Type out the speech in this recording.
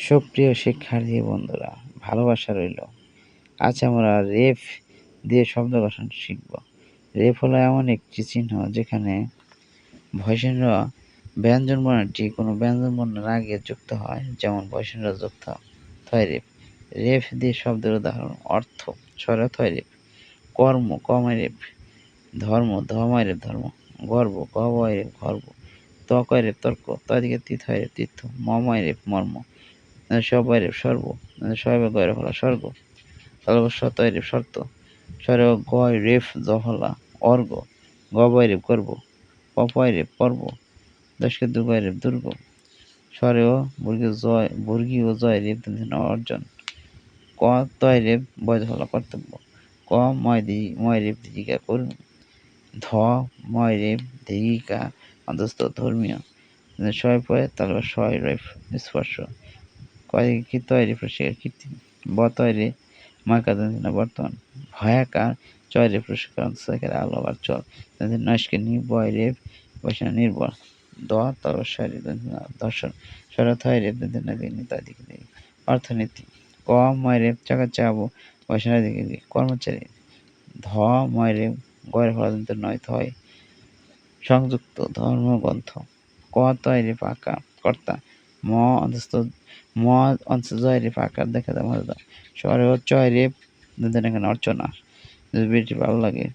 সুপ্রিয় শিক্ষার্থী বন্ধুরা, ভালোবাসা রইল। আজ আমরা রেফ দিয়ে শব্দ গঠন শিখব। রেফ হলো এমন একটি চিহ্ন যেখানে ভয়েসের ব্যঞ্জন বর্ণটি কোনো ব্যঞ্জন বর্ণের আগে যুক্ত হয়, যেমন ভয়েসের যুক্ত থয় রেফ। রেফ দিয়ে শব্দের উদাহরণ: অর্থ, স্বরে থয় রেফ; কর্ম, কমায় রেফ; ধর্ম, ধমায় রেফ ধর্ম; গর্ব, গবয় রেফ গর্ব; তকয় রেফ তর্ক; তয় দিকে তীর্থ হয় রেফ তীর্থ; মময় রেফ মর্ম; সবয় রেফ সর্ব; সবে গয় রেফ হলা স্বর্গ; শতয় রেফ শর্ত; স্বরে গয় রেফ জহলা অর্ঘ; গবয় রেফ গর্ব; পপয় রেফ পর্ব; দশকে দুর্গয় রেফ দুর্গ; স্বরে বর্গীয় জয় রেফ অর্জন; ক তয় রেফ বয় হলা কর্তব্য; ক ময় রেফ দীর্ঘিকা কর্মী; ধ ময় রেফ দীর্ঘিকা অন্তস্থ ধর্মীয়; শয় পয় তালবা শয় রেফ স্পর্শ; কয় রেফ কীর্তি; ব তয় রে ময়কা বর্তমান; ভয়াকার চয় রেফ রসিকার আলো আর চল; নয়স্কে নির্বয় রেফ বৈষ্ণব নির্ভর; দ তলবা শয় রেফ দর্শন; শরথয় রেফ দিকে অর্থনীতি; ক ময় রেফ চাকা চাবো বৈষ্ণব দিকে কর্মচারী; ধ ময় রেফ গয়ের ফলাদন্ত নয় থয় সংযুক্ত ধর্মগ্রন্থ; ক তয় রেফ আঁকা কর্তা; ম অন্তস্থ জয় রেফ আকার দেখা যায় মজাদার; স্বরে চয় রেফ এখানে অর্চনা। যদি ভিডিওটি ভালো লাগে